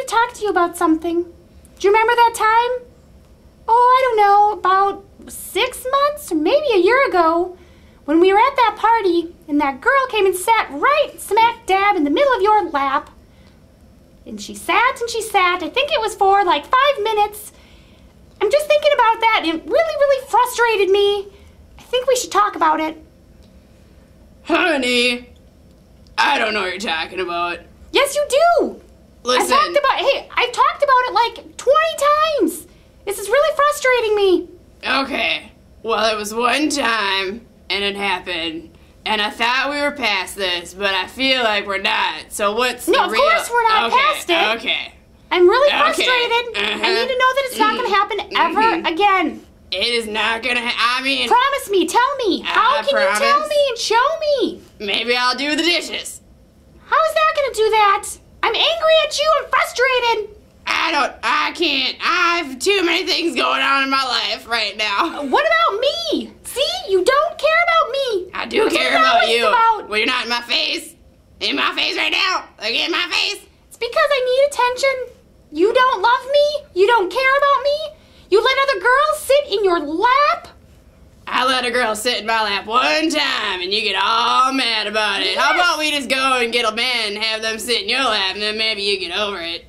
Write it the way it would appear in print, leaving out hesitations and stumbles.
to talk to you about something. Do you remember that time? Oh, I don't know, about 6 months or maybe a year ago, when we were at that party and that girl came and sat right smack dab in the middle of your lap. And she sat and she sat. I think it was for like 5 minutes. I'm just thinking about that and it really, really frustrated me. I think we should talk about it. Honey, I don't know what you're talking about. Yes, you do. Listen. I've talked about it like 20 times. This is really frustrating me. Okay. Well, it was one time, and it happened, and I thought we were past this, but I feel like we're not. So what's the real... No, of course we're not past it. Okay. I'm really frustrated. I need to know that it's not going to happen ever again. It is not going to I mean... Promise me. Tell me. How can you tell me and show me? Maybe I'll do the dishes. How is that going to do that? I'm angry at you. I'm frustrated. I can't. I have too many things going on in my life right now. What about me? See, you don't care about me. I do care about you. Well, you're not in my face. In my face right now. Like in my face. It's because I need attention. You don't love me. You don't care about me. You let other girls sit in your lap. I let a girl sit in my lap one time and you get all mad about it. Yes. How about we just go and get a man and have them sit in your lap and then maybe you get over it.